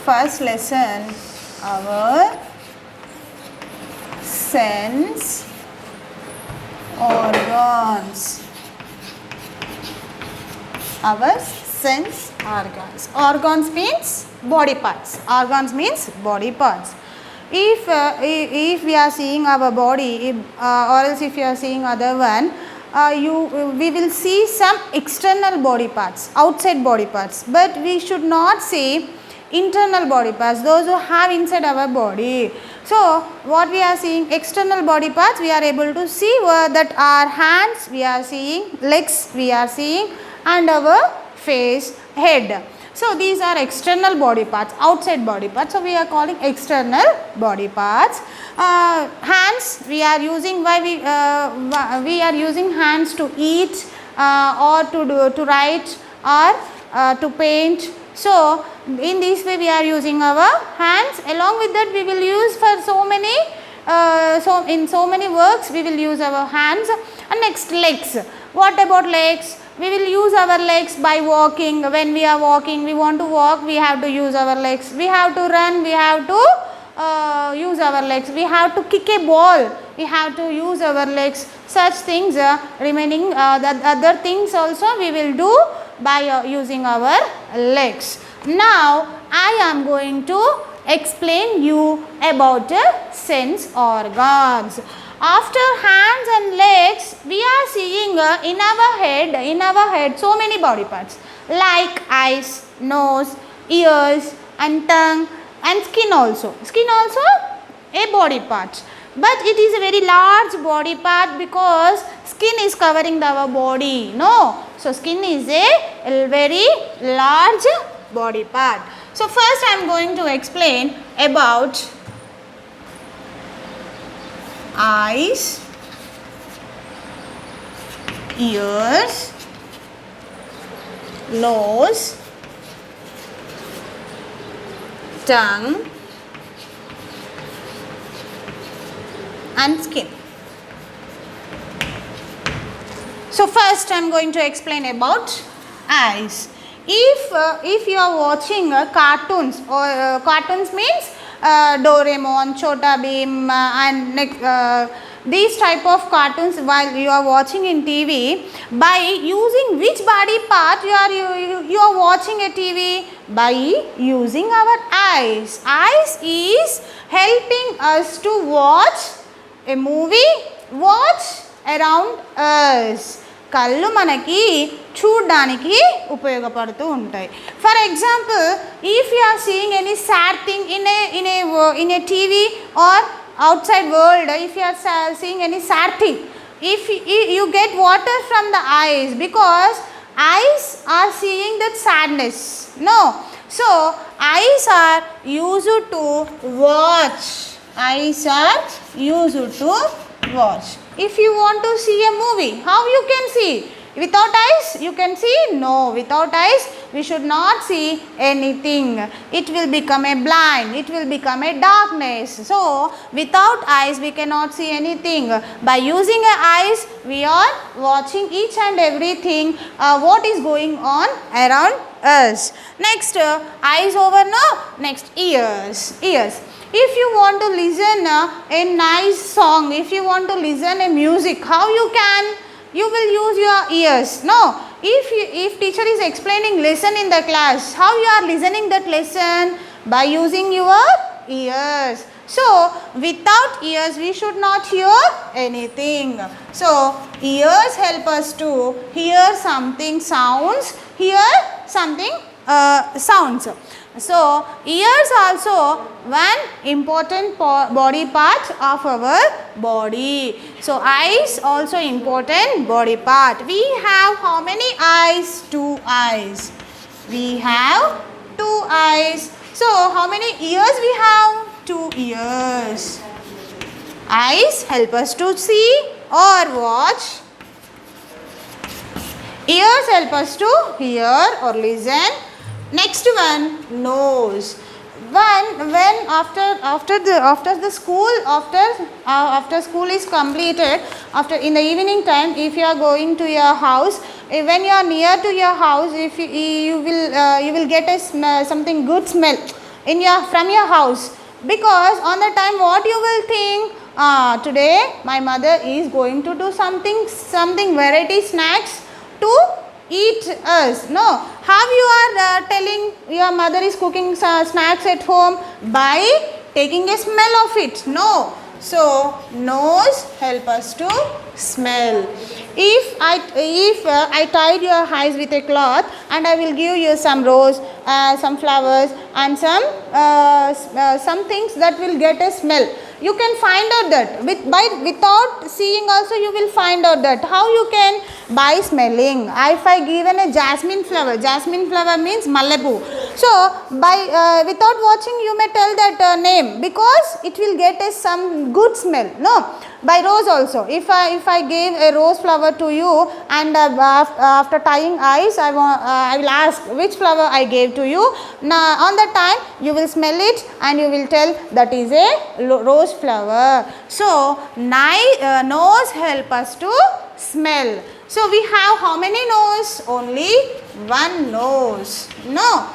first lesson our sense organs. Our sense organs. Organs means body parts. Organs means body parts. If we are seeing our body, or else if you are seeing other one, we will see some external body parts, outside body parts, but we should not see internal body parts, those who have inside our body. So what we are seeing, external body parts, we are able to see that our hands we are seeing, legs we are seeing, and our face, head. So these are external body parts, outside body parts. So we are calling external body parts. Hands we are using, why we are using hands to eat, or to write, or to paint. So in this way we are using our hands. Along with that we will use for so many in so many works we will use our hands. And next, legs. What about legs? We will use our legs by walking. When we are walking, we want to walk, we have to use our legs. We have to run, we have to use our legs. We have to kick a ball, we have to use our legs. Such things, remaining the other things also we will do by using our legs. Now I am going to explain you about sense organs. After hands and legs, we are seeing in our head so many body parts like eyes, nose, ears, and tongue, and skin also. Skin also a body part, but it is a very large body part because skin is covering our body. No, so skin is a very large body part. So first I am going to explain about eyes, ears, nose, tongue, and skin. So first I am going to explain about eyes. If you are watching cartoons, or cartoons means Doraemon, Chota Bheem, and these type of cartoons while you are watching in TV, by using which body part you are watching a TV? By using our eyes. Eyes is helping us to watch a movie, watch around us. కళ్ళు మనకి చూడడానికి ఉపయోగపడుతూ ఉంటాయి. For example, if you are seeing any sad thing in a TV or outside world, if you are seeing any sad thing, if you get water from the eyes, because eyes are seeing that sadness. No, so eyes are used to watch. Eyes are used to watch. If you want to see a movie, how you can see? Without eyes you can see? No, without eyes we should not see anything. It will become a blind, it will become a darkness. So without eyes we cannot see anything. By using our eyes we are watching each and everything what is going on around us. Next, eyes over. No, next, ears. If you want to listen a nice song, if you want to listen a music, how you can? You will use your ears. No, if teacher is explaining lesson in the class, how you are listening that lesson? By using your ears. So without ears we should not hear anything. So ears help us to hear something sounds, hear something sounds. So ears also one important body part of our body. So eyes also important body part. We have how many eyes? 2 eyes. We have 2 eyes. So how many ears we have? 2 ears. Eyes help us to see or watch. Ears help us to hear or listen. Next one, nose. When after the school, after school is completed, after in the evening time, if you are going to your house, when you are near to your house, if you will get a something good smell. from your house, because on the time what you will think, today my mother is going to do something variety snacks to eat us. No, how you are telling your mother is cooking snacks at home? By taking a smell of it. No, so nose help us to smell. If I tied your eyes with a cloth and I will give you some rose, some flowers and some things that will get a smell, you can find out that without seeing also you will find out that. How you can? By smelling. If I given a jasmine flower means mallepu. So by without watching you may tell that name, because it will get some good smell. No, by rose also, if I gave a rose flower to you and after tying eyes I will ask which flower I gave to you. Now on that time you will smell it and you will tell that is a rose flower. So nose help us to smell. So we have how many nose? Only one nose. No,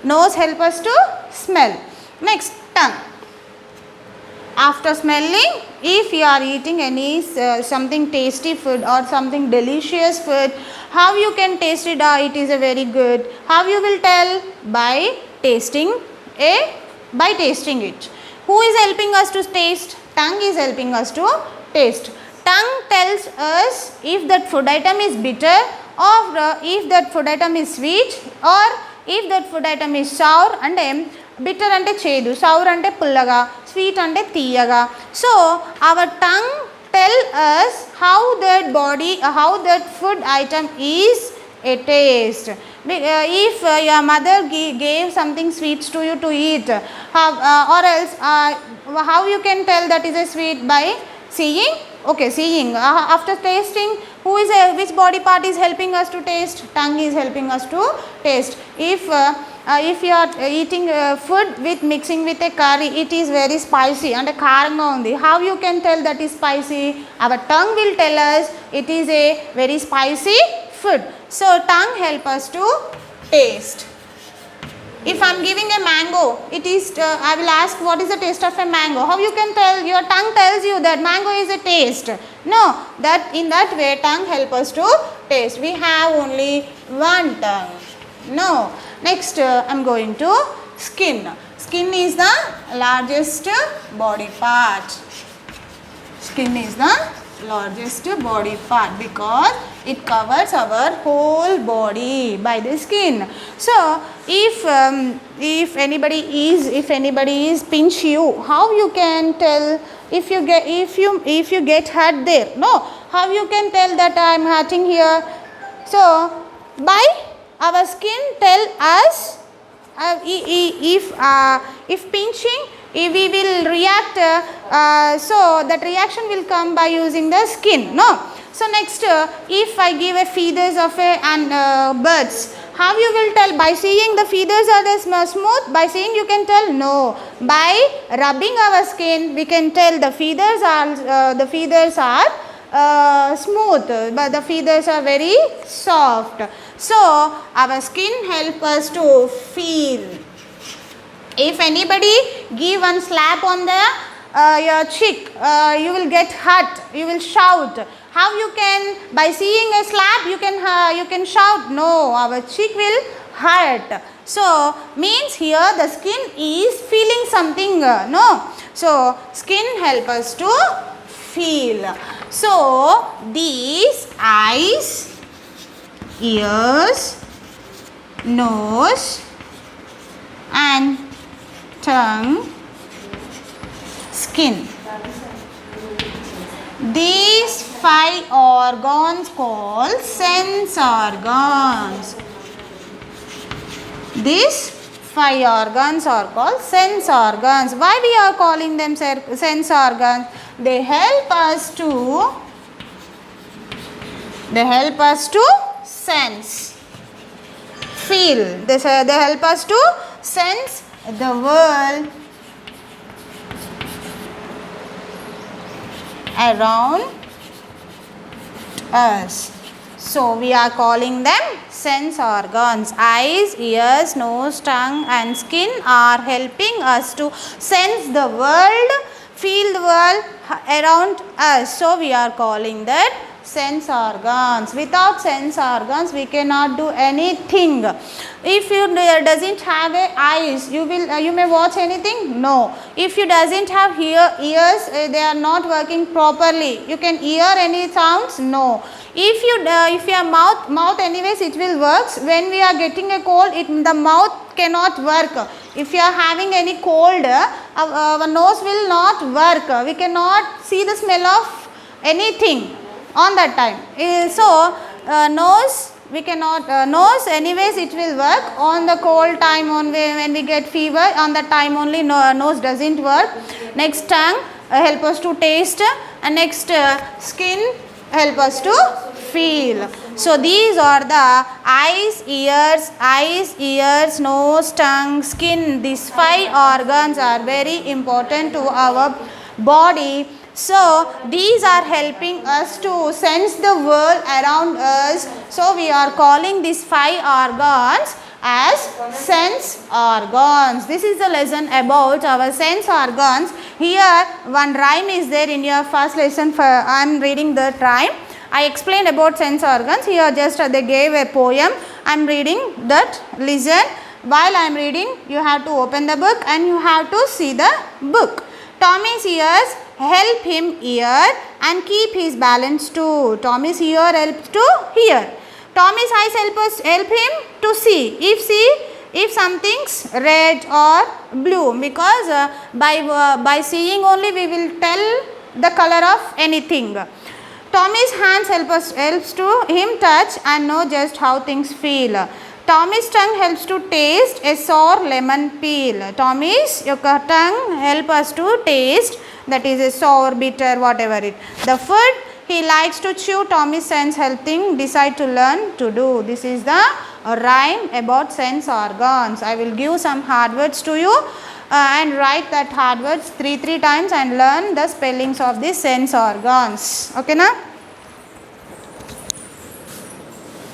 nose help us to smell. Next, tongue. After smelling, if you are eating any something tasty food or something delicious food, how you can taste it? It is a very good. How you will tell? By tasting it. Who is helping us to taste? Tongue is helping us to taste. Tongue tells us if that food item is bitter, or if that food item is sweet, or if that food item is sour. And bitter ante chedu, sour ante pullaga, sweet ante tiyaga. So our tongue tell us how that food item is a taste. If your mother gave something sweets to you to eat, or else how you can tell that is a sweet? By seeing. Okay, seeing. After tasting, which body part is helping us to taste? Tongue is helping us to taste. If you are eating food with mixing with a curry, it is very spicy and a karanga undi. How you can tell that is spicy? Our tongue will tell us it is a very spicy food. So tongue help us to taste. If I am giving a mango, it is I will ask what is the taste of a mango. How you can tell? Your tongue tells you that mango is a taste. No, that in that way tongue help us to taste. We have only one tongue. No. Next I am going to skin. Skin is the largest body part. Skin is the largest body part because it covers our whole body by the skin. So if anybody is pinch you, how you can tell if you get hurt there? No, how you can tell that I am hurting here? So by our skin tell us if pinching, we will react, so that reaction will come by using the skin. No. So next, if I give a feathers of birds, how you will tell? By seeing the feathers are they smooth? By seeing you can tell? No. By rubbing our skin we can tell the feathers are smooth, but the feathers are very soft. So our skin help us to feel. If anybody give one slap on your cheek, you will get hurt, you will shout. How you can? By seeing a slap you can shout? No, our cheek will hurt. So means here the skin is feeling something. No, so skin help us to feel. So these eyes, ears, nose and tongue, skin. These 5 organs called sense organs. These 5 organs are called sense organs. Why we are calling them sense organs? They help us to sense, feel. They help us to sense the world around us. So we are calling them sense organs. Eyes, ears, nose, tongue and skin are helping us to sense the world, feel the world around us. So we are calling that sense organs. Without sense organs we cannot do anything. If you doesn't have eyes, you may watch anything? No. If you doesn't have ears, they are not working properly. You can hear any sounds? No. If your mouth anyways it will works. When we are getting a cold, the mouth cannot work. If you are having any cold, our nose will not work. We cannot see the smell of anything on that time. Nose we cannot, nose anyways it will work. On the cold time only, when we get fever, on that time only nose doesn't work. Next, tongue help us to taste, and next skin help us to feel. So these are the eyes, ears, nose, tongue, skin. These 5 organs are very important to our body. So these are helping us to sense the world around us. So we are calling these 5 organs as sense organs. This is the lesson about our sense organs. Here one rhyme is there in your first lesson. I am reading the rhyme. I explained about sense organs. Here just they gave a poem. I am reading that. Listen. While I am reading, you have to open the book and you have to see the book. Tommy's ears help him hear and keep his balance too. Tommy's ear helps to hear. Tommy's eyes help him to see. If something's red or blue, because by seeing only we will tell the color of anything. Tommy's hands helps to him touch and know just how things feel. Tommy's tongue helps to taste a sour lemon peel. Tommy's tongue help us to taste, that is a sour, bitter, whatever it. The food he likes to chew, Tommy's sense helping decide to learn to do. This is the rhyme about sense organs. I will give some hard words to you and write that hard words 3 times and learn the spellings of the sense organs. Okay na?